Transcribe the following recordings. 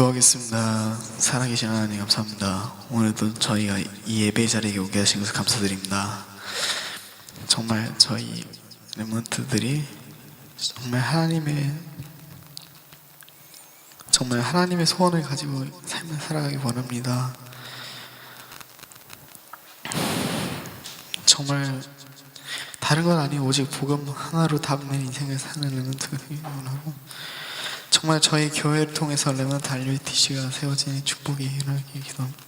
기도하겠습니다. 살아계신 하나님 감사합니다. 오늘도 저희가 이 예배 자리에 오게 하신 것을 감사드립니다. 정말 저희 렘넌트들이 정말 하나님의 소원을 가지고 삶을 살아가기 원합니다. 정말 다른 건 아니고 오직 복음 하나로 답는 인생을 사는 렘넌트가 되기 원하고, 정말 저희 교회를 통해서 렘넌트 RUTC가 세워지는 축복이 일어나기 기도합니다.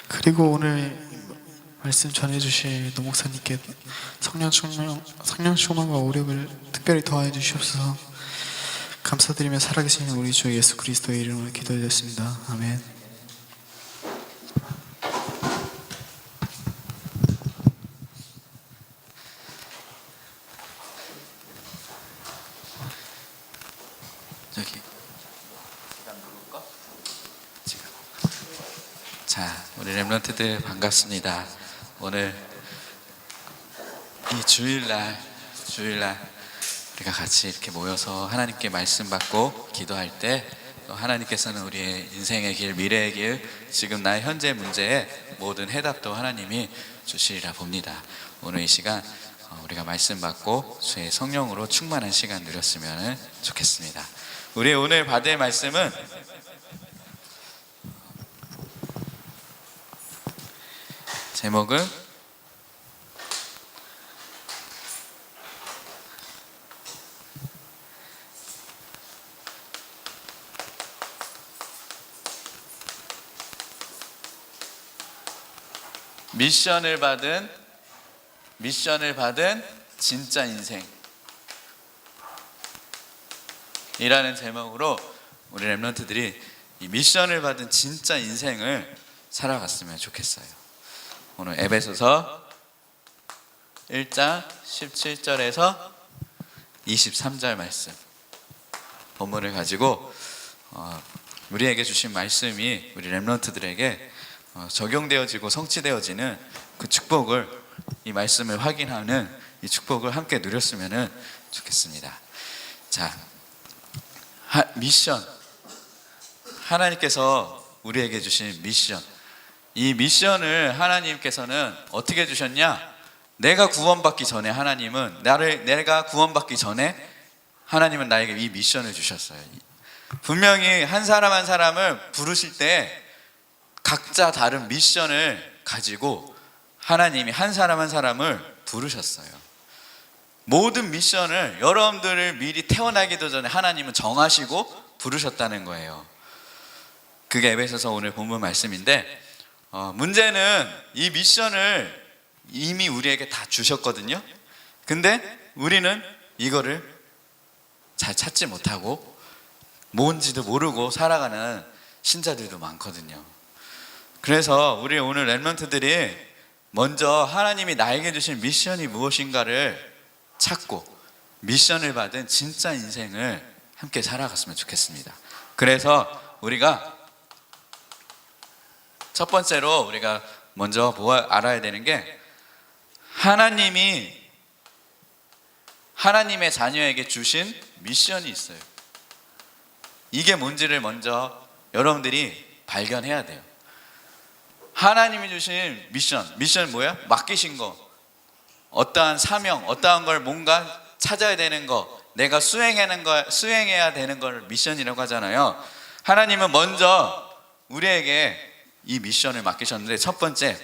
그리고 오늘 말씀 전해주실 노 목사님께 성령 충만과 오력을 특별히 더하여 주시옵소서. 감사드리며 살아계신 우리 주 예수 그리스도의 이름으로 기도드렸습니다. 아멘. 자, 우리 렘넌트들 반갑습니다. 오늘 이 주일날 우리가 같이 이렇게 모여서 하나님께 말씀 받고 기도할 때, 또 하나님께서는 우리의 인생의 길, 미래의 길, 지금 나의 현재 문제에 모든 해답도 하나님이 주시리라 봅니다. 오늘 이 시간 우리가 말씀 받고 주의 성령으로 충만한 시간 누렸으면 좋겠습니다. 우리 오늘 받을 말씀은 제목은 미션을 받은 진짜 인생 이라는 제목으로 우리 렘넌트들이 이 미션을 받은 진짜 인생을 살아갔으면 좋겠어요. 오늘 에베소서 1장 17절에서 23절 말씀 본문을 가지고 우리에게 주신 말씀이 우리 렘넌트들에게 적용되어지고 성취되어지는 그 축복을, 이 말씀을 확인하는 이 축복을 함께 누렸으면 좋겠습니다. 자, 미션, 하나님께서 우리에게 주신 미션, 이 미션을 하나님께서는 어떻게 주셨냐? 내가 구원받기 전에 내가 구원받기 전에 하나님은 나에게 이 미션을 주셨어요. 분명히 한 사람 한 사람을 부르실 때 각자 다른 미션을 가지고 하나님이 한 사람 한 사람을 부르셨어요. 모든 미션을 여러분들을 미리 태어나기도 전에 하나님은 정하시고 부르셨다는 거예요. 그게 에베소서 오늘 본문 말씀인데, 문제는 이 미션을 이미 우리에게 다 주셨거든요. 근데 우리는 이거를 잘 찾지 못하고 뭔지도 모르고 살아가는 신자들도 많거든요. 그래서 우리 오늘 렘넌트들이 먼저 하나님이 나에게 주신 미션이 무엇인가를 찾고 미션을 받은 진짜 인생을 함께 살아갔으면 좋겠습니다. 그래서 우리가 첫 번째로 우리가 먼저 알아야 되는 게, 하나님의 자녀에게 주신 미션이 있어요. 이게 뭔지를 먼저 여러분들이 발견해야 돼요. 하나님이 주신 미션 뭐야? 맡기신 거, 어떠한 사명, 어떠한 걸 뭔가 찾아야 되는 거, 내가 수행해야 되는 걸 미션이라고 하잖아요. 하나님은 먼저 우리에게 이 미션을 맡기셨는데, 첫 번째,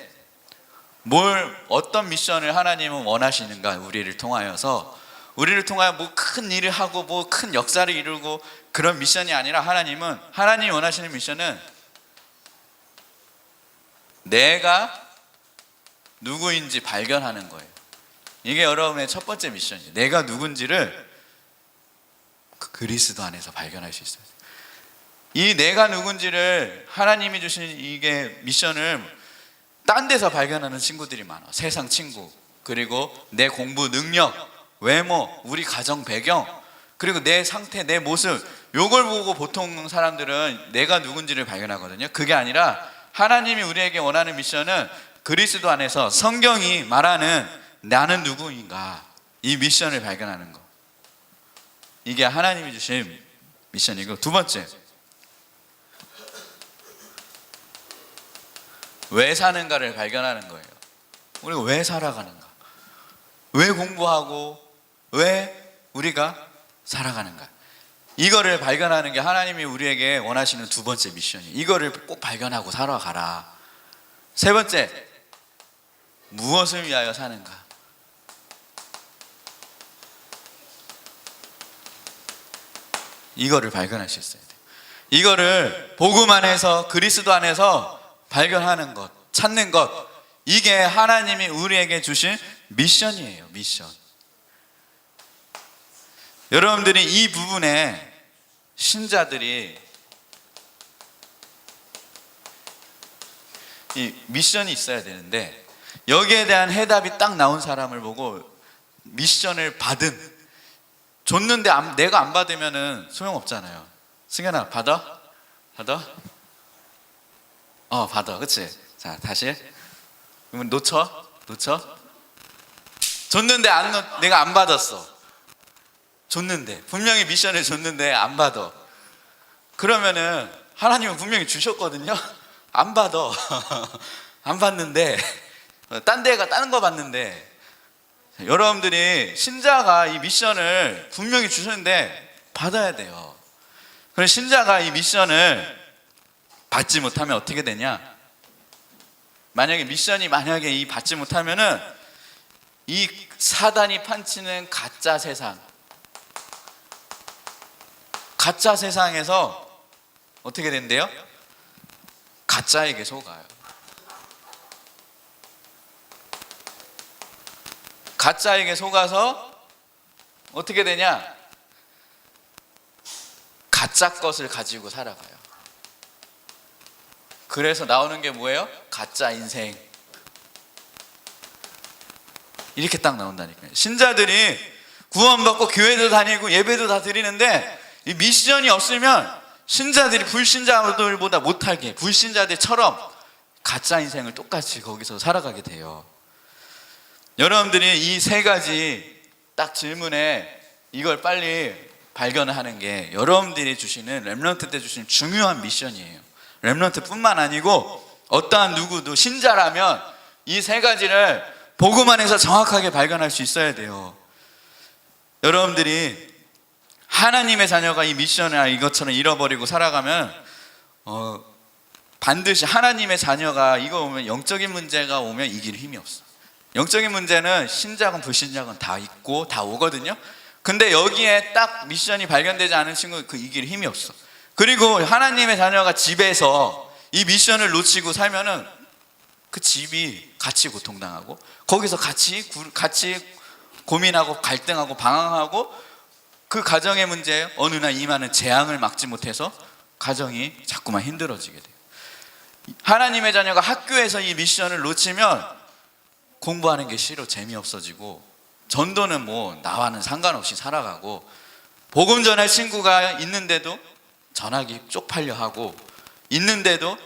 어떤 미션을 하나님은 원하시는가? 우리를 통하여 뭐 큰 일을 하고 뭐 큰 역사를 이루고 그런 미션이 아니라, 하나님이 원하시는 미션은 내가 누구인지 발견하는 거예요. 이게 여러분의 첫 번째 미션이에요. 내가 누군지를 그리스도 안에서 발견할 수 있어요. 이 내가 누군지를 하나님이 주신 이게 미션을 딴 데서 발견하는 친구들이 많아. 세상 친구, 그리고 내 공부 능력, 외모, 우리 가정 배경, 그리고 내 상태, 내 모습, 요걸 보고 보통 사람들은 내가 누군지를 발견하거든요. 그게 아니라 하나님이 우리에게 원하는 미션은 그리스도 안에서 성경이 말하는 나는 누구인가, 이 미션을 발견하는 거. 이게 하나님이 주신 미션이고, 두 번째, 왜 사는가를 발견하는 거예요. 우리가 왜 살아가는가? 왜 공부하고 왜 우리가 살아가는가? 이거를 발견하는 게 하나님이 우리에게 원하시는 두 번째 미션이에요. 이거를 꼭 발견하고 살아가라. 세 번째, 무엇을 위하여 사는가? 이거를 발견할 수 있어야 돼요. 이거를 복음 안에서, 그리스도 안에서 발견하는 것, 찾는 것, 이게 하나님이 우리에게 주신 미션이에요. 미션. 여러분들이 이 부분에 신자들이 이 미션이 있어야 되는데, 여기에 대한 해답이 딱 나온 사람을 보고 미션을 줬는데 내가 안 받으면은 소용없잖아요. 승현아, 받아? 받아? 받아. 그치? 자, 다시. 그러면 놓쳐? 줬는데 내가 안 받았어. 줬는데, 분명히 미션을 줬는데 안 받아. 그러면은 하나님은 분명히 주셨거든요. 안 받아. 안 받는데, 다른 거 받는데, 여러분들이 신자가 이 미션을 분명히 주셨는데 받아야 돼요. 그럼 신자가 이 미션을 받지 못하면 어떻게 되냐? 만약에 받지 못하면은 이 사단이 판치는 가짜 세상에서 어떻게 된대요? 가짜에게 속아요. 가짜에게 속아서 어떻게 되냐? 가짜 것을 가지고 살아가요. 그래서 나오는 게 뭐예요? 가짜 인생. 이렇게 딱 나온다니까요. 신자들이 구원받고 교회도 다니고 예배도 다 드리는데 이 미션이 없으면 신자들이 불신자들보다 못하게, 불신자들처럼 가짜 인생을 똑같이 거기서 살아가게 돼요. 여러분들이 이 세 가지 딱 질문에 이걸 빨리 발견을 하는 게 여러분들이 주시는 렘넌트 때 주시는 중요한 미션이에요. 렘넌트 뿐만 아니고 어떠한 누구도 신자라면 이 세 가지를 복음 안에서 정확하게 발견할 수 있어야 돼요. 여러분들이 하나님의 자녀가 이 미션을 이것처럼 잃어버리고 살아가면 반드시 하나님의 자녀가 이거 오면 영적인 문제가 오면 이길 힘이 없어. 영적인 문제는 신자건 불신자건 다 있고 다 오거든요. 근데 여기에 딱 미션이 발견되지 않은 친구 이길 힘이 없어. 그리고 하나님의 자녀가 집에서 이 미션을 놓치고 살면은 그 집이 같이 고통당하고 거기서 같이 고민하고 갈등하고 방황하고 그 가정의 문제에 어느 날 임하는 재앙을 막지 못해서 가정이 자꾸만 힘들어지게 돼요. 하나님의 자녀가 학교에서 이 미션을 놓치면 공부하는 게 싫어 재미없어지고 전도는 뭐 나와는 상관없이 살아가고 복음 전할 친구가 있는데도 전하기 쪽팔려 하고 있는데도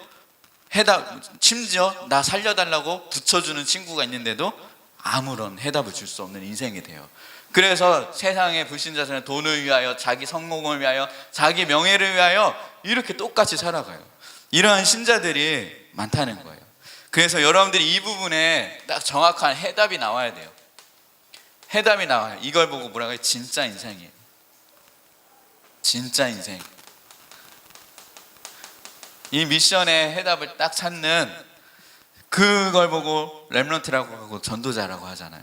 심지어 나 살려달라고 붙여주는 친구가 있는데도 아무런 해답을 줄 수 없는 인생이 돼요. 그래서 세상의 불신자들은 돈을 위하여, 자기 성공을 위하여, 자기 명예를 위하여 이렇게 똑같이 살아가요. 이러한 신자들이 많다는 거예요. 그래서 여러분들이 이 부분에 딱 정확한 해답이 나와야 돼요. 해답이 나와요. 이걸 보고 뭐라고 해요? 진짜 인생이에요. 진짜 인생. 이 미션의 해답을 딱 찾는 그걸 보고 렘넌트라고 하고 전도자라고 하잖아요.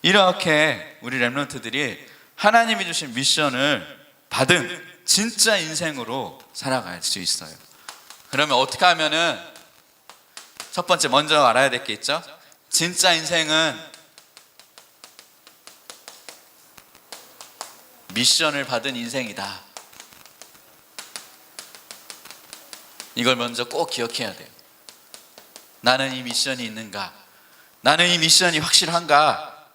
이렇게 우리 렘넌트들이 하나님이 주신 미션을 받은 진짜 인생으로 살아갈 수 있어요. 그러면 어떻게 하면은 첫 번째 먼저 알아야 될 게 있죠. 진짜 인생은 미션을 받은 인생이다. 이걸 먼저 꼭 기억해야 돼요. 나는 이 미션이 있는가? 나는 이 미션이 확실한가?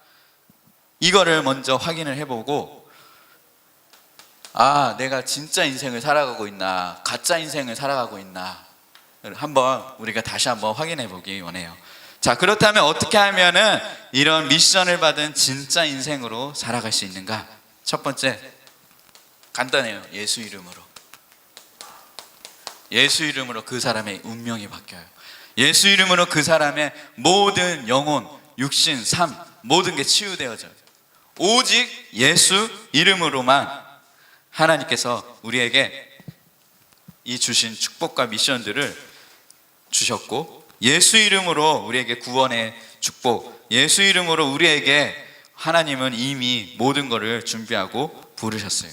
이거를 먼저 확인을 해보고 내가 진짜 인생을 살아가고 있나? 가짜 인생을 살아가고 있나? 한번 우리가 다시 한번 확인해 보기 원해요. 자, 그렇다면 어떻게 하면은 이런 미션을 받은 진짜 인생으로 살아갈 수 있는가? 첫 번째, 간단해요. 예수 이름으로. 예수 이름으로 그 사람의 운명이 바뀌어요. 예수 이름으로 그 사람의 모든 영혼, 육신, 삶 모든 게 치유되어져요. 오직 예수 이름으로만 하나님께서 우리에게 이 주신 축복과 미션들을 주셨고, 예수 이름으로 우리에게 구원의 축복, 예수 이름으로 우리에게 하나님은 이미 모든 것을 준비하고 부르셨어요.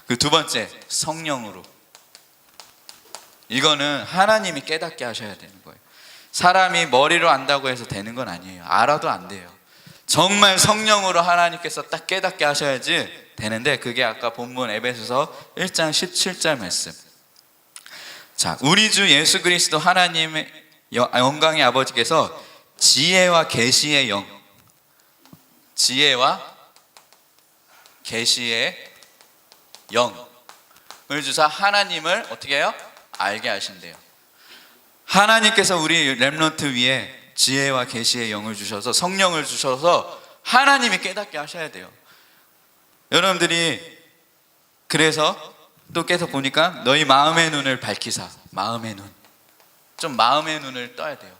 그 두 번째, 성령으로. 이거는 하나님이 깨닫게 하셔야 되는 거예요. 사람이 머리로 안다고 해서 되는 건 아니에요. 알아도 안 돼요. 정말 성령으로 하나님께서 딱 깨닫게 하셔야지 되는데, 그게 아까 본문 에베소서 1장 17절 말씀. 자, 우리 주 예수 그리스도 하나님의 영광의 아버지께서 지혜와 계시의 영, 지혜와 계시의 영을 주사 하나님을 어떻게 해요? 알게 하신대요. 하나님께서 우리 렘넌트 위에 지혜와 계시의 영을 주셔서, 성령을 주셔서 하나님이 깨닫게 하셔야 돼요. 여러분들이 그래서 또 계속 보니까 너희 마음의 눈을 밝히사, 마음의 눈, 좀 마음의 눈을 떠야 돼요.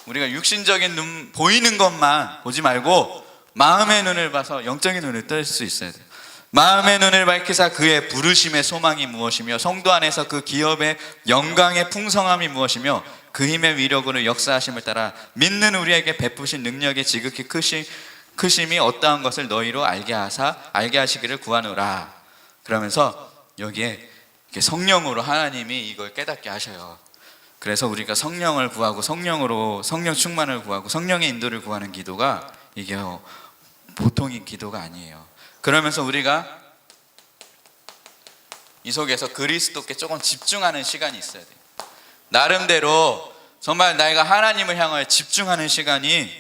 우리가 육신적인 눈, 보이는 것만 보지 말고 마음의 눈을 봐서 영적인 눈을 뜰 수 있어야 돼요. 마음의 눈을 밝히사 그의 부르심의 소망이 무엇이며 성도 안에서 그 기업의 영광의 풍성함이 무엇이며 그 힘의 위력으로 역사하심을 따라 믿는 우리에게 베푸신 능력의 지극히 크심이 어떠한 것을 너희로 알게 하시기를 구하노라. 그러면서 여기에 성령으로 하나님이 이걸 깨닫게 하셔요. 그래서 우리가 성령을 구하고 성령 충만을 구하고 성령의 인도를 구하는 기도가 이게 보통인 기도가 아니에요. 그러면서 우리가 이 속에서 그리스도께 조금 집중하는 시간이 있어야 돼요. 나름대로 정말 내가 하나님을 향하여 집중하는 시간이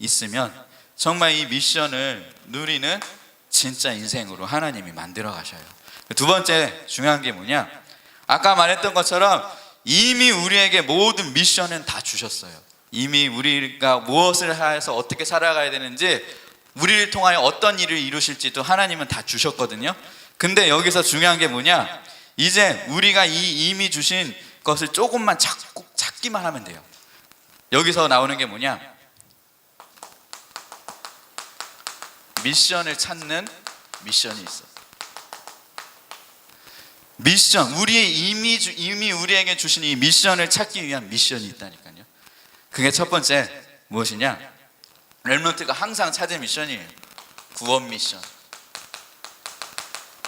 있으면 정말 이 미션을 누리는 진짜 인생으로 하나님이 만들어 가셔요. 두 번째 중요한 게 뭐냐? 아까 말했던 것처럼 이미 우리에게 모든 미션은 다 주셨어요. 이미 우리가 무엇을 해서 어떻게 살아가야 되는지, 우리를 통하여 어떤 일을 이루실지도 하나님은 다 주셨거든요. 근데 여기서 중요한 게 뭐냐? 이제 우리가 이 이미 주신 것을 조금만 찾기만 하면 돼요. 여기서 나오는 게 뭐냐? 미션을 찾는 미션이 있어. 미션, 우리의 이미 우리에게 주신 이 미션을 찾기 위한 미션이 있다니까요. 그게 첫 번째 무엇이냐? 렘넌트가 항상 찾을 미션이에요. 구원 미션.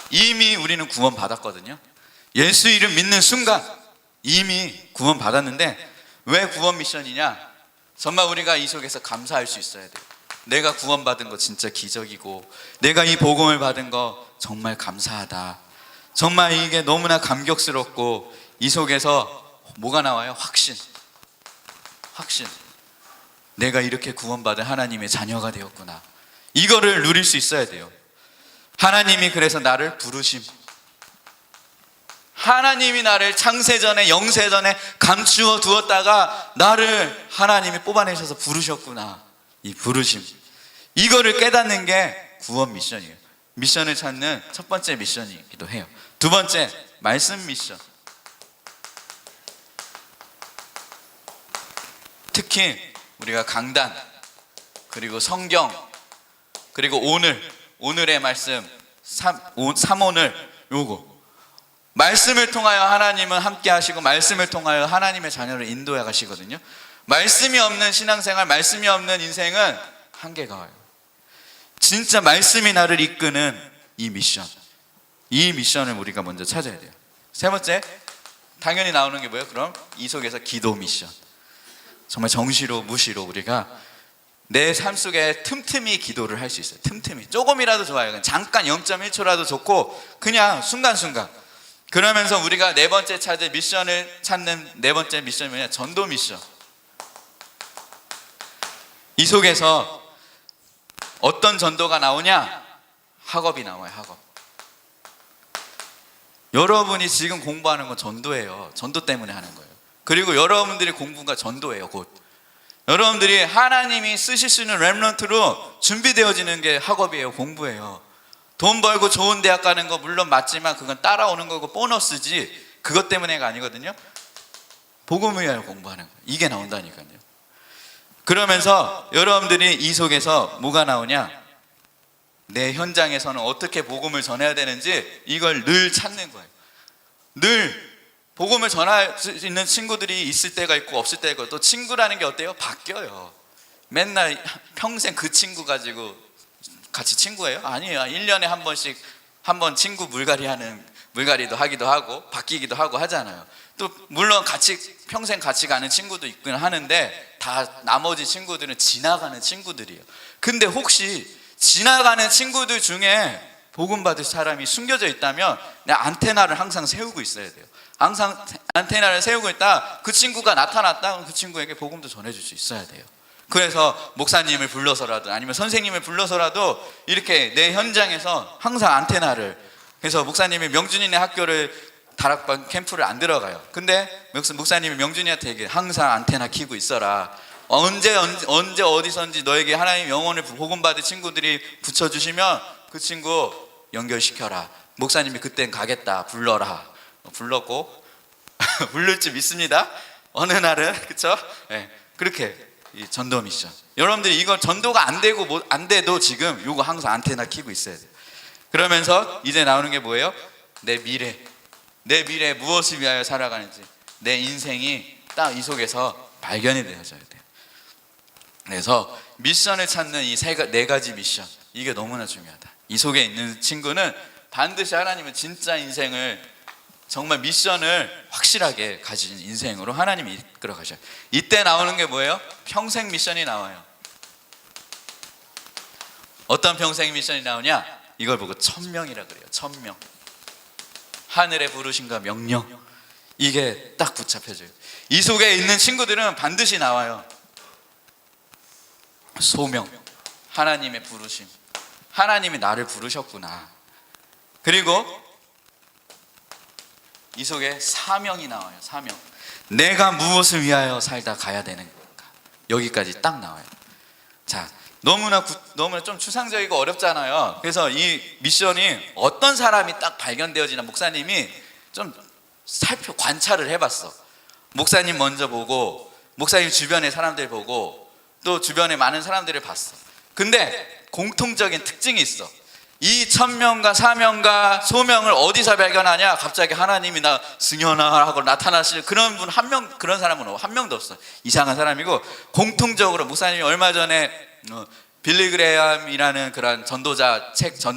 이미 우리는 구원 받았거든요. 예수 이름 믿는 순간 이미 구원 받았는데, 왜 구원 미션이냐? 정말 우리가 이 속에서 감사할 수 있어야 돼요. 내가 구원 받은 거 진짜 기적이고, 내가 이 복음을 받은 거 정말 감사하다. 정말 이게 너무나 감격스럽고, 이 속에서 뭐가 나와요? 확신. 내가 이렇게 구원받은 하나님의 자녀가 되었구나. 이거를 누릴 수 있어야 돼요. 하나님이 그래서 나를 부르심. 하나님이 나를 창세전에 영세전에 감추어 두었다가 나를 하나님이 뽑아내셔서 부르셨구나. 이 부르심, 이거를 깨닫는 게 구원 미션이에요. 미션을 찾는 첫 번째 미션이기도 해요. 두 번째, 말씀 미션. 특히 우리가 강단, 그리고 성경, 그리고 오늘의 말씀, 삼오늘, 요거 말씀을 통하여 하나님은 함께 하시고, 말씀을 통하여 하나님의 자녀를 인도해 가시거든요. 말씀이 없는 신앙생활, 말씀이 없는 인생은 한계가 와요. 진짜 말씀이 나를 이끄는 이 미션을 우리가 먼저 찾아야 돼요. 세 번째, 당연히 나오는 게 뭐예요? 그럼 이 속에서 기도 미션. 정말 정시로 무시로 우리가 내 삶 속에 틈틈이 기도를 할 수 있어요. 틈틈이 조금이라도 좋아요. 잠깐 0.1초라도 좋고, 그냥 순간순간. 그러면서 우리가 네 번째 찾을 미션을 찾는 네 번째 미션이 뭐냐? 전도 미션. 이 속에서 어떤 전도가 나오냐? 학업이 나와요. 학업. 여러분이 지금 공부하는 건 전도예요. 전도 때문에 하는 거예요. 그리고 여러분들의 공부가 전도예요. 곧 여러분들이 하나님이 쓰실 수 있는 렘넌트로 준비되어지는 게 학업이에요. 공부예요. 돈 벌고 좋은 대학 가는 거 물론 맞지만 그건 따라오는 거고 보너스지, 그것 때문에가 아니거든요. 복음을 위하여 공부하는 거예요. 이게 나온다니까요. 그러면서 여러분들이 이 속에서 뭐가 나오냐? 내 현장에서는 어떻게 복음을 전해야 되는지 이걸 늘 찾는 거예요. 늘 복음을 전할 수 있는 친구들이 있을 때가 있고 없을 때가 있고, 또 친구라는 게 어때요? 바뀌어요. 맨날 평생 그 친구 가지고 같이 친구예요? 아니에요. 1년에 한 번씩 한 번 친구 물갈이도 하기도 하고 바뀌기도 하고 하잖아요. 또 물론 같이 평생 같이 가는 친구도 있긴 하는데 다 나머지 친구들은 지나가는 친구들이에요. 근데 혹시 지나가는 친구들 중에 복음 받을 사람이 숨겨져 있다면 내 안테나를 항상 세우고 있어야 돼요. 항상 안테나를 세우고 있다 그 친구가 나타났다 그 친구에게 복음도 전해줄 수 있어야 돼요. 그래서 목사님을 불러서라도 아니면 선생님을 불러서라도 이렇게 내 현장에서 항상 안테나를, 그래서 목사님이 명준이네 학교를 다락방 캠프를 안 들어가요. 근데 목사님이 명준이한테 얘기해. 항상 안테나 켜고 있어라. 언제 어디선지 너에게 하나님 영혼을 복음 받을 친구들이 붙여주시면 그 친구 연결시켜라. 목사님이 그땐 가겠다 불러라. 불렀고 부를 줄 믿습니다. 어느 날은 그쵸? 네, 그렇게 이 전도 미션. 여러분들이 이거 전도가 안 되고 안 돼도 지금 이거 항상 안테나 켜고 있어야 돼요. 그러면서 이제 나오는 게 뭐예요? 내 미래 무엇을 위하여 살아가는지, 내 인생이 딱 이 속에서 발견이 되어져야 돼요. 그래서 미션을 찾는 이 네 가지 미션, 이게 너무나 중요하다. 이 속에 있는 친구는 반드시 하나님은 진짜 인생을, 정말 미션을 확실하게 가진 인생으로 하나님이 이끌어 가셔요. 이때 나오는 게 뭐예요? 평생 미션이 나와요. 어떤 평생 미션이 나오냐? 이걸 보고 천명이라 그래요. 천명. 하늘의 부르심과 명령, 이게 딱 붙잡혀져요. 이 속에 있는 친구들은 반드시 나와요. 소명, 하나님의 부르심, 하나님이 나를 부르셨구나. 그리고 이 속에 사명이 나와요. 사명, 내가 무엇을 위하여 살다 가야 되는가, 여기까지 딱 나와요. 자, 너무나 좀 추상적이고 어렵잖아요. 그래서 이 미션이 어떤 사람이 딱 발견되어지나 목사님이 좀 관찰을 해봤어. 목사님 먼저 보고, 목사님 주변의 사람들 보고, 또 주변에 많은 사람들을 봤어. 근데 공통적인 특징이 있어. 이 천명과 사명과 소명을 어디서 발견하냐? 갑자기 하나님이 나 승현아 하고 나타나실 그런 분 한 명, 그런 사람은 한 명도 없어. 이상한 사람이고, 공통적으로 목사님이 얼마 전에 빌리 그레함이라는 그런 전도자 책도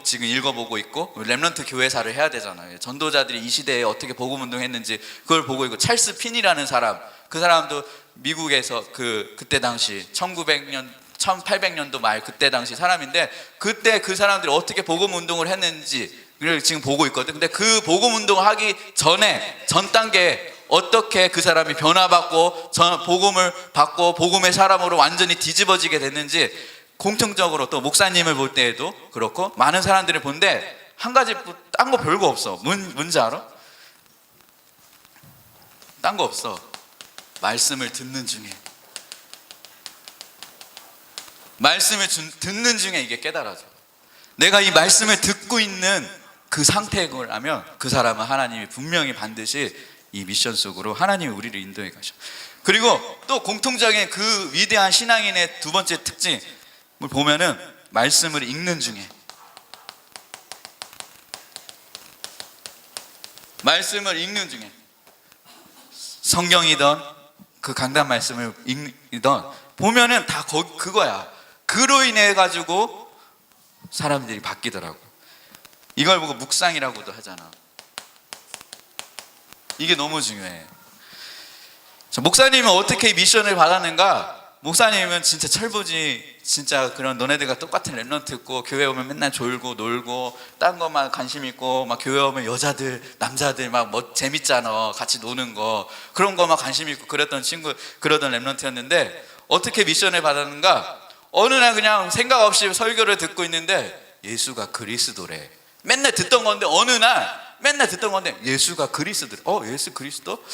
지금 읽어보고 있고, 렘넌트 교회사를 해야 되잖아요. 전도자들이 이 시대에 어떻게 복음 운동했는지 그걸 보고 있고, 찰스 핀이라는 사람, 그 사람도 미국에서 그때 당시 1800년도 말 그때 당시 사람인데, 그때 그 사람들이 어떻게 복음 운동을 했는지를 지금 보고 있거든. 근데 그 복음 운동을 하기 전에 전 단계에 어떻게 그 사람이 변화받고 복음을 받고 복음의 사람으로 완전히 뒤집어지게 됐는지, 공통적으로 또 목사님을 볼 때에도 그렇고 많은 사람들을 보는데 한 가지 딴 거 별거 없어. 뭔지 알아? 딴 거 없어. 말씀을 듣는 중에, 말씀을 듣는 중에 이게 깨달아져. 내가 이 말씀을 듣고 있는 그 상태를 하면 그 사람은 하나님이 분명히 반드시 이 미션 속으로 하나님이 우리를 인도해 가셔. 그리고 또 공통적인 그 위대한 신앙인의 두 번째 특징을 보면은 말씀을 읽는 중에, 말씀을 읽는 중에 성경이든 그 강단 말씀을 읽든 보면은 다 그거야. 그로 인해 가지고 사람들이 바뀌더라고. 이걸 보고 묵상이라고도 하잖아. 이게 너무 중요해. 목사님은 어떻게 미션을 받았는가? 목사님은 진짜 철부지, 진짜 그런 너네들과 똑같은 랩런트고, 교회 오면 맨날 졸고 놀고 딴 것만 관심 있고, 막 교회 오면 여자들 남자들 막 재밌잖아, 같이 노는 거, 그런 것만 관심 있고 그랬던 그러던 랩런트였는데, 어떻게 미션을 받았는가? 어느 날 그냥 생각 없이 설교를 듣고 있는데 예수가 그리스도래. 맨날 듣던 건데 어느 날 맨날 듣던 건데 예수가 그리스도. 예수 그리스도?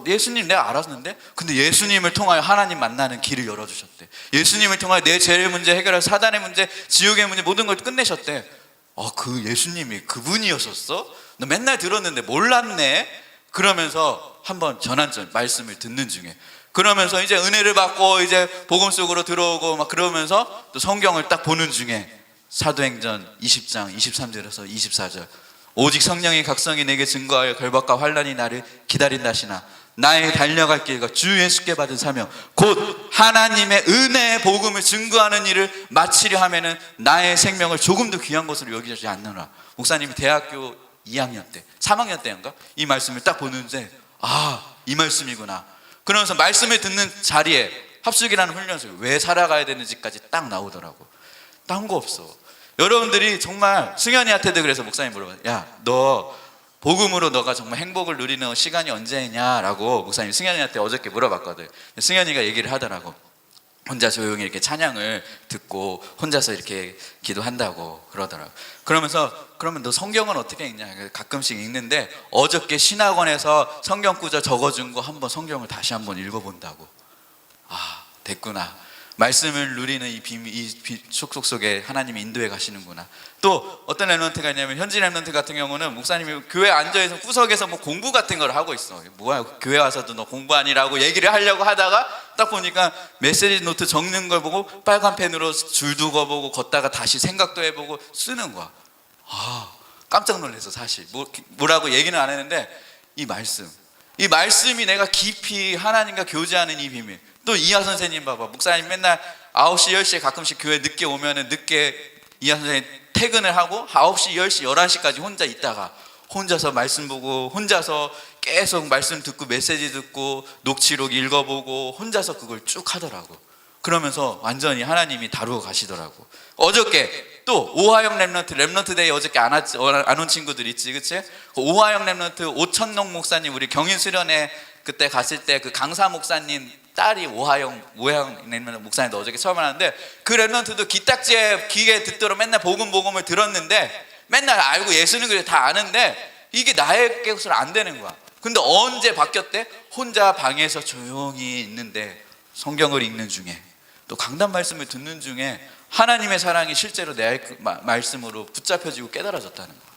예수님 내가 알았는데? 근데 예수님을 통하여 하나님 만나는 길을 열어주셨대. 예수님을 통하여 내 죄의 문제 해결할, 사단의 문제, 지옥의 문제, 모든 걸 끝내셨대. 그 예수님이 그분이었었어? 너 맨날 들었는데 몰랐네? 그러면서 한번 전환점 말씀을 듣는 중에, 그러면서 이제 은혜를 받고 이제 복음 속으로 들어오고 막 그러면서 또 성경을 딱 보는 중에 사도행전 20장 23절에서 24절, 오직 성령의 각성이 내게 증거하여 결박과 환난이 나를 기다린다시나 나의 달려갈 길과 주 예수께 받은 사명 곧 하나님의 은혜의 복음을 증거하는 일을 마치려 하면은 나의 생명을 조금도 귀한 것으로 여기지 않느라. 목사님이 대학교 2학년 때 3학년 때인가 이 말씀을 딱 보는데 이 말씀이구나. 그러면서 말씀을 듣는 자리에 합숙이라는 훈련소에 왜 살아가야 되는지까지 딱 나오더라고. 딴 거 없어. 여러분들이 정말 승현이한테도 그래서 목사님 물어봐요. 야, 너 복음으로 너가 정말 행복을 누리는 시간이 언제냐라고 목사님 승현이한테 어저께 물어봤거든. 승현이가 얘기를 하더라고. 혼자 조용히 이렇게 찬양을 듣고 혼자서 이렇게 기도한다고 그러더라고. 그러면서 그러면 너 성경은 어떻게 읽냐? 가끔씩 읽는데 어저께 신학원에서 성경 구절 적어준 거 한번 성경을 다시 한번 읽어본다고. 됐구나. 말씀을 누리는 이 비밀, 촉속 속에 하나님이 인도해 가시는구나. 또 어떤 랩런트가 있냐면 현지 랩런트 같은 경우는 목사님이 교회 앉아있어 구석에서 뭐 공부 같은 걸 하고 있어. 뭐야 교회 와서도 너 공부하니라고 얘기를 하려고 하다가 딱 보니까 메시지 노트 적는 걸 보고 빨간 펜으로 줄도 그어보고 걷다가 다시 생각도 해보고 쓰는 거야. 깜짝 놀라서 사실 뭐라고 얘기는 안 했는데 이 말씀이 내가 깊이 하나님과 교제하는 이 비밀. 또 이하 선생님 봐봐. 목사님 맨날 9시 10시에 가끔씩 교회 늦게 오면은 늦게 이하 선생님 퇴근을 하고 9시 10시 11시까지 혼자 있다가 혼자서 말씀 보고 혼자서 계속 말씀 듣고 메시지 듣고 녹취록 읽어보고 혼자서 그걸 쭉 하더라고. 그러면서 완전히 하나님이 다루어 가시더라고. 어저께 또 오하영 랩런트 데이 어저께 안 온 친구들 있지, 그치? 그 오하영 랩런트 오천농 목사님 우리 경인 수련회 그때 갔을 때 그 강사 목사님 딸이 오하영 랩런트 목사님도 어저께 처음 알았는데 그 랩런트도 기딱지에 귀에 듣도록 맨날 복음을 들었는데 맨날 알고 예수는 그래 다 아는데 이게 나의 것으로 안 되는 거야. 근데 언제 바뀌었대? 혼자 방에서 조용히 있는데 성경을 읽는 중에 또 강단 말씀을 듣는 중에 하나님의 사랑이 실제로 내 말씀으로 붙잡혀지고 깨달아졌다는 거야.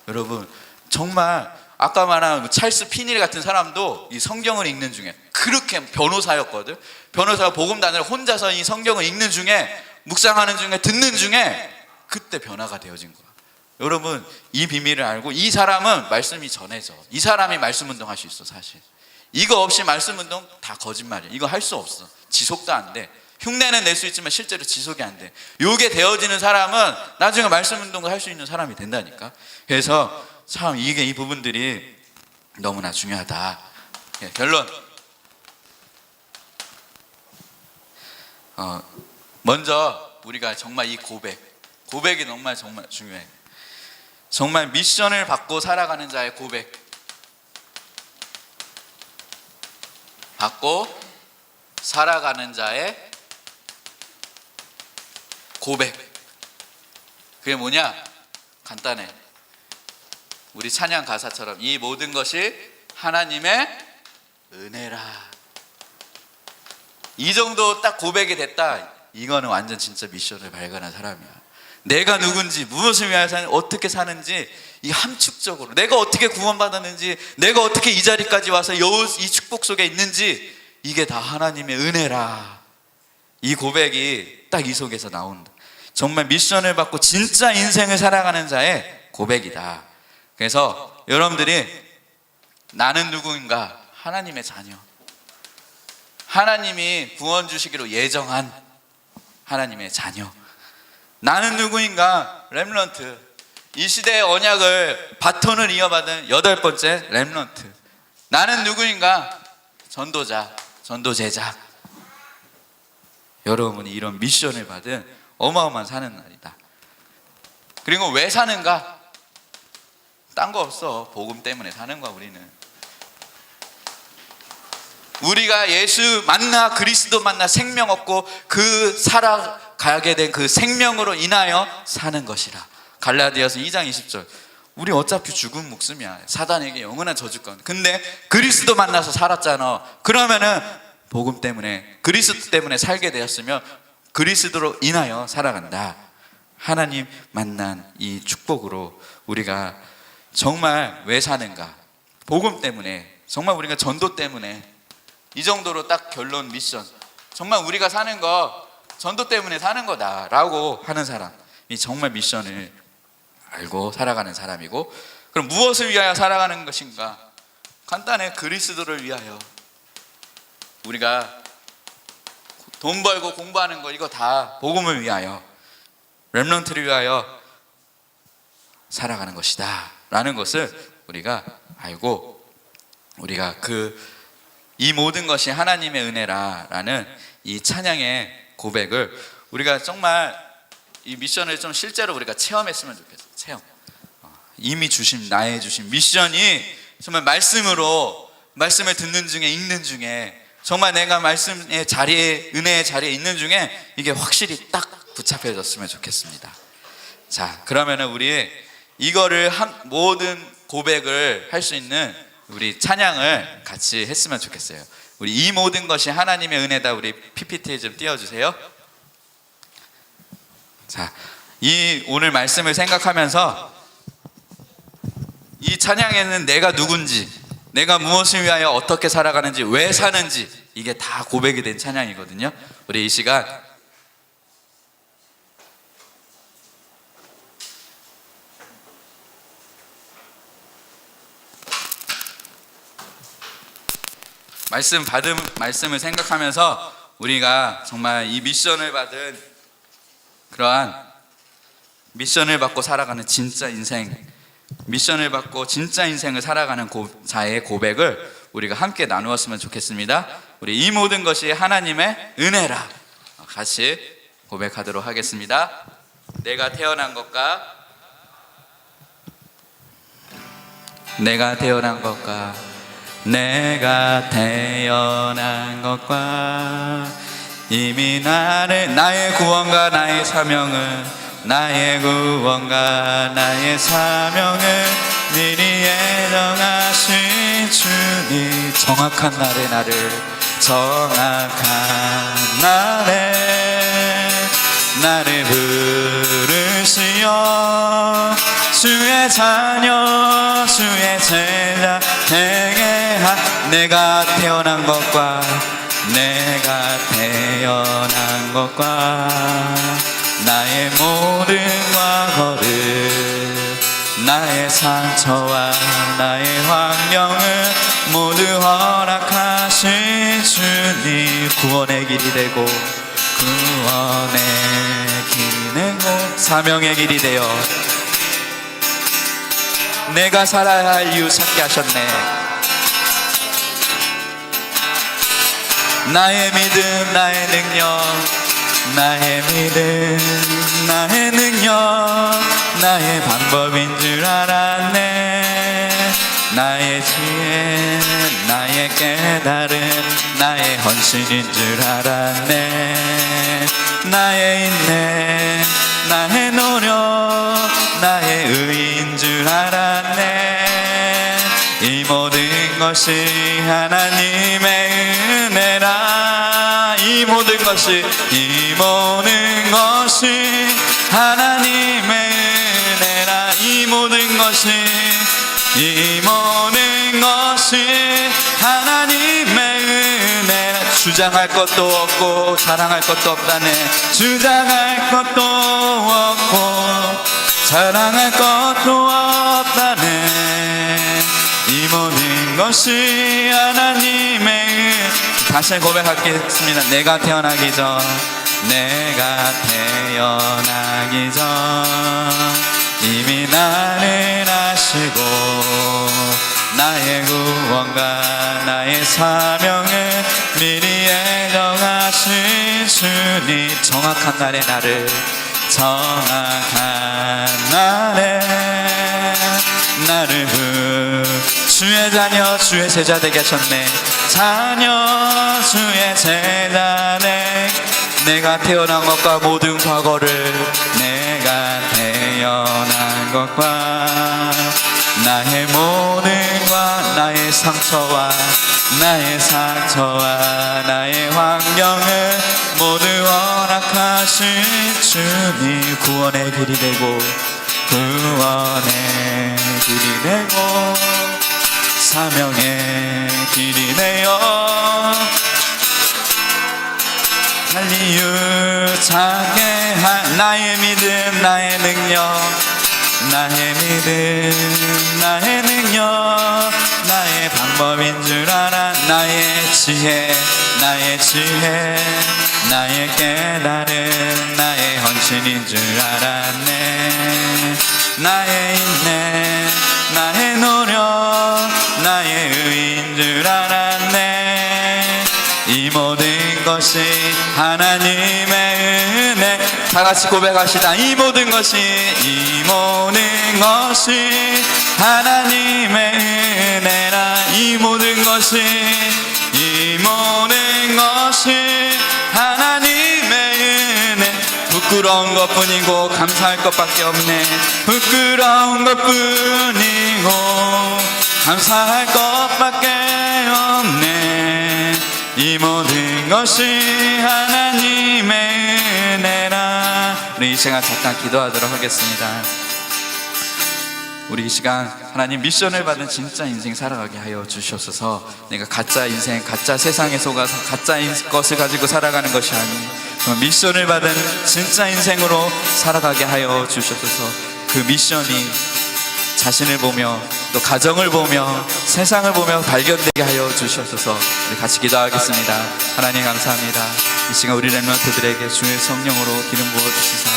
여러분 정말 아까 말한 찰스 피닐 같은 사람도 이 성경을 읽는 중에 그렇게 변호사였거든. 변호사가 복음단을 혼자서 이 성경을 읽는 중에 묵상하는 중에 듣는 중에 그때 변화가 되어진 거야. 여러분 이 비밀을 알고 이 사람은 말씀이 전해져. 이 사람이 말씀 운동할 수 있어. 사실 이거 없이 말씀 운동 다 거짓말이야. 이거 할 수 없어. 지속도 안 돼. 흉내는 낼 수 있지만 실제로 지속이 안 돼. 요게 되어지는 사람은 나중에 말씀 운동을 할 수 있는 사람이 된다니까. 그래서 참 이 부분들이 너무나 중요하다. 결론. 먼저 우리가 정말 이 고백이 정말 중요해. 정말 미션을 받고 살아가는 자의 고백. 받고 살아가는 자의 고백. 그게 뭐냐? 간단해. 우리 찬양 가사처럼 이 모든 것이 하나님의 은혜라. 이 정도 딱 고백이 됐다. 이거는 완전 진짜 미션을 발견한 사람이야. 내가 누군지, 무엇을 위하여 사는지, 어떻게 사는지 이 함축적으로 내가 어떻게 구원받았는지, 내가 어떻게 이 자리까지 와서 이 축복 속에 있는지 이게 다 하나님의 은혜라. 이 고백이 딱 이 속에서 나온다. 정말 미션을 받고 진짜 인생을 살아가는 자의 고백이다. 그래서 여러분들이 나는 누구인가? 하나님의 자녀. 하나님이 구원 주시기로 예정한 하나님의 자녀. 나는 누구인가? 렘넌트. 이 시대의 언약을 바톤을 이어받은 8번째 렘넌트. 나는 누구인가? 전도자, 전도제자. 여러분이 이런 미션을 받은 어마어마한 사는 날이다. 그리고 왜 사는가? 딴 거 없어. 복음 때문에 사는 거야. 우리가 예수 만나 그리스도 만나 생명 얻고 그 살아가게 된 그 생명으로 인하여 사는 것이라. 갈라디아서 2장 20절. 우리 어차피 죽은 목숨이야. 사단에게 영원한 저주 가운데. 근데 그리스도 만나서 살았잖아. 그러면은 복음 때문에 그리스도 때문에 살게 되었으면 그리스도로 인하여 살아간다. 하나님 만난 이 축복으로 우리가 정말 왜 사는가? 복음 때문에, 정말 우리가 전도 때문에, 이 정도로 딱 결론 미션, 정말 우리가 사는 거 전도 때문에 사는 거다라고 하는 사람이 정말 미션을 알고 살아가는 사람이고, 그럼 무엇을 위하여 살아가는 것인가? 간단해. 그리스도를 위하여. 우리가 돈 벌고 공부하는 거, 이거 다 복음을 위하여, 렘넌트를 위하여 살아가는 것이다 라는 것을 우리가 알고, 우리가 이 모든 것이 하나님의 은혜라 라는 이 찬양의 고백을 우리가 정말 이 미션을 좀 실제로 우리가 체험했으면 좋겠어요. 체험. 이미 나의 주신 미션이 정말 말씀을 듣는 중에, 읽는 중에, 정말 내가 말씀의 자리에, 은혜의 자리에 있는 중에 이게 확실히 딱 붙잡혀졌으면 좋겠습니다. 자, 그러면은 우리 이거를 모든 고백을 할 수 있는 우리 찬양을 같이 했으면 좋겠어요. 우리 이 모든 것이 하나님의 은혜다. 우리 PPT에 좀 띄워주세요. 자, 이 오늘 말씀을 생각하면서 이 찬양에는 내가 누군지, 내가 무엇을 위하여 어떻게 살아가는지, 왜 사는지, 이게 다 고백이 된 찬양이거든요. 우리 이 시간 말씀을 생각하면서 우리가 정말 이 미션을 받은, 그러한 미션을 받고 살아가는 진짜 인생, 미션을 받고 진짜 인생을 살아가는 자의 고백을 우리가 함께 나누었으면 좋겠습니다. 우리 이 모든 것이 하나님의 은혜라 같이 고백하도록 하겠습니다. 내가 태어난 것과 내가 태어난 것과 이미 나의 구원과 나의 사명은 미리 예정하신 주님, 정확한 날에 나를 부르시어 주의 자녀, 주의 제자 되게 내가 태어난 것과 나의 모든 과거를, 나의 상처와 나의 환경을 모두 허락하신 주님, 구원의 길이 되고 사명의 길이 되어 내가 살아야 할 이유 찾게 하셨네. 나의 믿음, 나의 능력, 나의 방법인 줄 알았네. 나의 지혜, 나의 깨달음, 나의 헌신인 줄 알았네. 나의 인내, 나의 노력, 나의 의인 줄 알았네. 이 모든 것이 하나님의 은혜라. 이 모든 것이 하나님의 은혜라. 이 모든 것이 하나님의 은혜라. 주장할 것도 없고 자랑할 것도 없다네. 주장할 것도 없고 자랑할 것도 없다네. 이 모든 것이 하나님의 다시 고백하겠습니다. 내가 태어나기 전 이미 나를 아시고 나의 구원과 나의 사명을 미리 예정하신 주님, 정확한 날에 나를 주의 자녀, 주의 제자 되게 하셨네. 자녀, 주의 제자 내가 태어난 것과 모든 과거를, 내가 태어난 것과 나의 모든과 나의 상처와 나의 환경을 모두 허락하신 주님, 구원의 길이 되고 사명의 길이 되어 달리 유창하게 한 나의 믿음 나의 능력 나의 믿음 나의 능력 나의 방법인 줄 알아 나의 지혜 나의 깨달음 나의 헌신인 줄 알았네 나의 인내 나의 노력 나의 의인 줄 알았네 이 모든 것이 하나님의 은혜 다 같이 고백합시다 이 모든 것이 하나님의 은혜라 이 모든 것이 하나님의 은혜 부끄러운 것뿐이고 감사할 것밖에 없네 부끄러운 것뿐이고 감사할 것밖에 없네 이 모든 것이 하나님의 은혜라 우리 이 시간 잠깐 기도하도록 하겠습니다 우리 이 시간 하나님 미션을 받은 진짜 인생 살아가게 하여 주시옵소서 내가 가짜 인생, 가짜 세상에 속아서 가짜 것을 가지고 살아가는 것이 아닌 미션을 받은 진짜 인생으로 살아가게 하여 주시옵소서 그 미션이 자신을 보며 또 가정을 보며 세상을 보며 발견되게 하여 주시옵소서 우리 같이 기도하겠습니다 하나님 감사합니다 이 시간 우리 렘넌트들에게 주의 성령으로 기름 부어주시사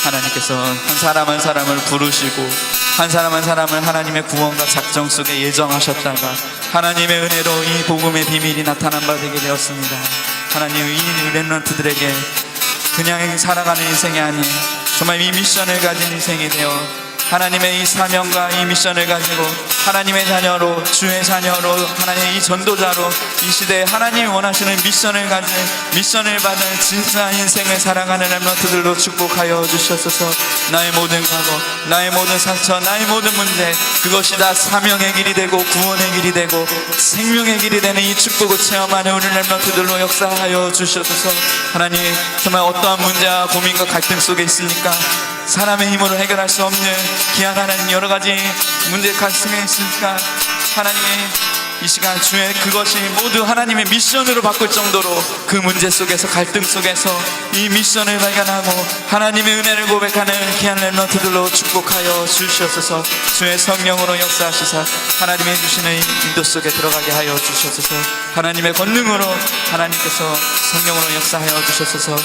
하나님께서 한 사람 한 사람을 부르시고 한 사람 한 사람을 하나님의 구원과 작정 속에 예정하셨다가 하나님의 은혜로 이 복음의 비밀이 나타난 바 되게 되었습니다 하나님 이 렘넌트들에게 그냥 살아가는 인생이 아닌 정말 이 미션을 가진 인생이 되어 하나님의 이 사명과 이 미션을 가지고 하나님의 자녀로 주의 자녀로 하나님의 이 전도자로 이 시대에 하나님이 원하시는 미션을 가진 미션을 받은 진짜 인생을 살아가는 렘넌트들로 축복하여 주시옵소서 나의 모든 과거 나의 모든 상처 나의 모든 문제 그것이 다 사명의 길이 되고 구원의 길이 되고 생명의 길이 되는 이 축복을 체험하는 우리 렘넌트들로 역사하여 주시옵소서 하나님 정말 어떠한 문제와 고민과 갈등 속에 있으니까 사람의 힘으로 해결할 수 없는 기한하는 여러 가지 문제 가슴에 있으니까 하나님 이 시간 주의 그것이 모두 하나님의 미션으로 바꿀 정도로 그 문제 속에서 갈등 속에서 이 미션을 발견하고 하나님의 은혜를 고백하는 귀한 렘넌트들로 축복하여 주시옵소서 주의 성령으로 역사하시사 하나님의 주시는 인도 속에 들어가게 하여 주시옵소서 하나님의 권능으로 하나님께서 성령으로 역사하여 주시옵소서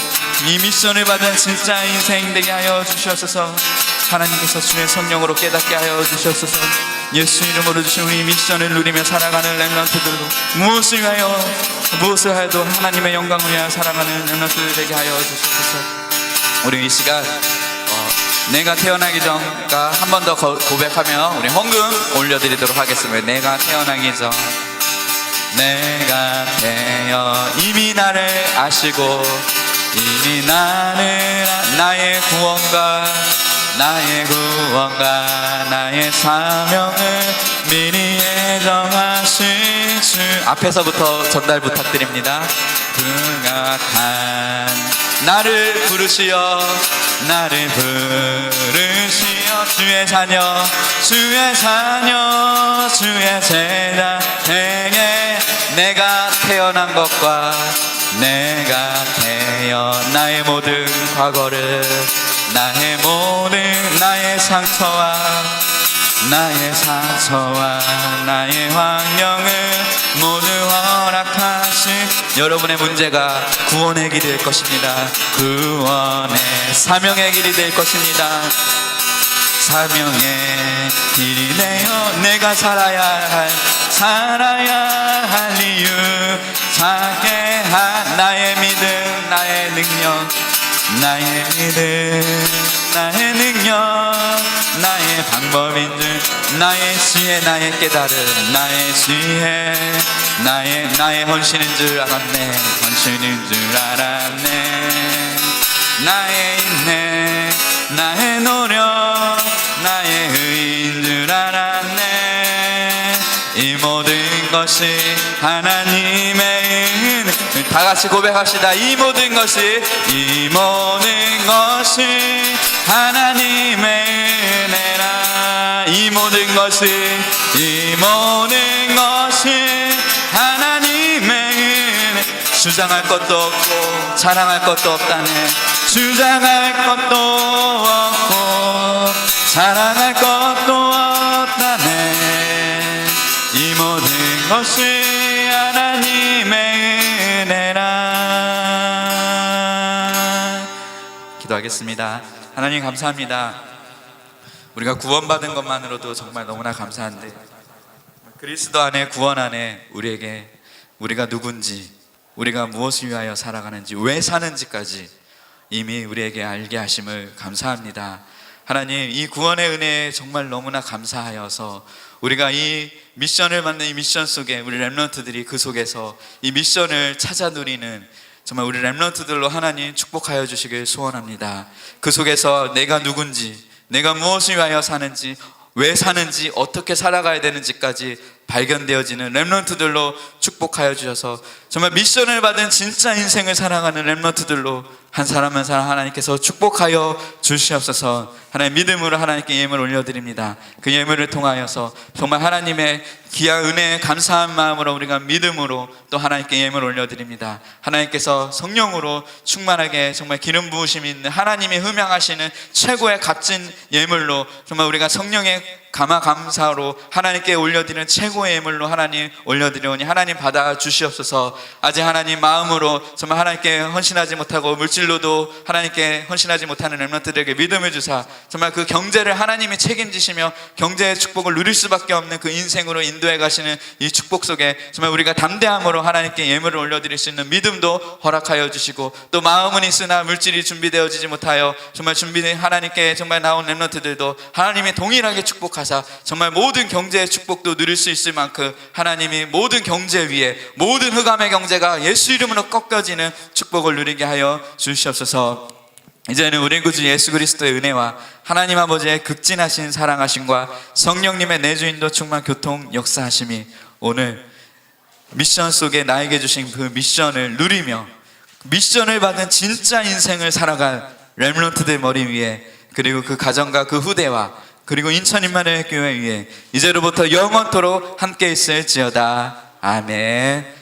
이 미션을 받은 진짜 인생 되게 하여 주시옵소서 하나님께서 주의 성령으로 깨닫게 하여 주시옵소서 예수 이름으로 주신 우리 미션을 누리며 살아가는 렘넌트들로 무엇을 하여도 하나님의 영광을 위하여 살아가는 렘넌트들 되게 하여 주시옵소서 우리 이 시간 내가 태어나기 전과 한 번 더 고백하며 우리 헌금 올려드리도록 하겠습니다 내가 태어나기 전 내가 태어 이미 나를 아시고 이미 나의 구원과 나의 사명을 미리 예정하신 주 앞에서부터 전달 부탁드립니다 극악한 나를 부르시어 주의 자녀 주의 제자에게 내가 태어난 것과 내가 태어 나의 모든 과거를 나의 상처와 나의 환경을 모두 허락하신 여러분의 문제가 구원의 길이 될 것입니다 구원의 사명의 길이 될 것입니다 사명의 길이 되어 내가 살아야 할 이유 찾게 한 나의 믿음 나의 능력 나의 능력 나의 방법인 줄 나의 지혜 나의 깨달음 나의 헌신인 줄 알았네 나의 인내 나의 노력 나의 의인 줄 알았네 이 모든 것이 하나님의 은혜 다 같이 고백합시다 이 모든 것이 하나님의 은혜라 이 모든 것이 하나님의 은혜. 주장할 것도 없고 자랑할 것도 없다네. 주장할 것도 없고 자랑할 것도 없다네. 이 모든 것이 하나님의 은혜라. 기도하겠습니다. 하나님 감사합니다. 우리가 구원받은 것만으로도 정말 너무나 감사한데, 그리스도 안에 구원 안에 우리에게 우리가 누군지, 우리가 무엇을 위하여 살아가는지, 왜 사는지까지 이미 우리에게 알게 하심을 감사합니다. 하나님, 이 구원의 은혜에 정말 너무나 감사하여서 우리가 이 미션을 받는 이 미션 속에 우리 렘넌트들이 그 속에서 이 미션을 찾아 누리는 정말 우리 렘넌트들로 하나님 축복하여 주시길 소원합니다. 그 속에서 내가 누군지, 내가 무엇을 위하여 사는지, 왜 사는지, 어떻게 살아가야 되는지까지 발견되어지는 렘넌트들로 축복하여 주셔서 정말 미션을 받은 진짜 인생을 살아가는 렘넌트들로 한 사람 한 사람 하나님께서 축복하여 주시옵소서. 하나님, 믿음으로 하나님께 예물을 올려드립니다. 그 예물을 통하여서 정말 하나님의 귀한 은혜에 감사한 마음으로 우리가 믿음으로 또 하나님께 예물을 올려드립니다. 하나님께서 성령으로 충만하게 정말 기름 부으심이 있는 하나님이 흠양하시는 최고의 값진 예물로 정말 우리가 성령의 감사로 하나님께 올려드리는 최고의 예물로 하나님 올려드리오니 하나님 받아 주시옵소서. 아직 하나님 마음으로 정말 하나님께 헌신하지 못하고 물질로도 하나님께 헌신하지 못하는 렘넌트들에게 믿음을 주사 정말 그 경제를 하나님이 책임지시며 경제의 축복을 누릴 수밖에 없는 그 인생으로 인도해 가시는 이 축복 속에 정말 우리가 담대함으로 하나님께 예물을 올려드릴 수 있는 믿음도 허락하여 주시고, 또 마음은 있으나 물질이 준비되어지지 못하여 정말 하나님께 정말 나온 렘넌트들도 하나님이 동일하게 축복하사 정말 모든 경제의 축복도 누릴 수 있을 만큼 하나님이 모든 경제 위에 모든 흑암의 경제가 예수 이름으로 꺾여지는 축복을 누리게 하여 주시옵소서. 이제는 우리 구주 예수 그리스도의 은혜와 하나님 아버지의 극진하신 사랑하심과 성령님의 내주인도 충만 교통 역사하심이 오늘 미션 속에 나에게 주신 그 미션을 누리며 미션을 받은 진짜 인생을 살아갈 렘넌트들 머리 위에, 그리고 그 가정과 그 후대와 그리고 인천 임마누엘 교회 위에 이제로부터 영원토록 함께 있을지어다. 아멘.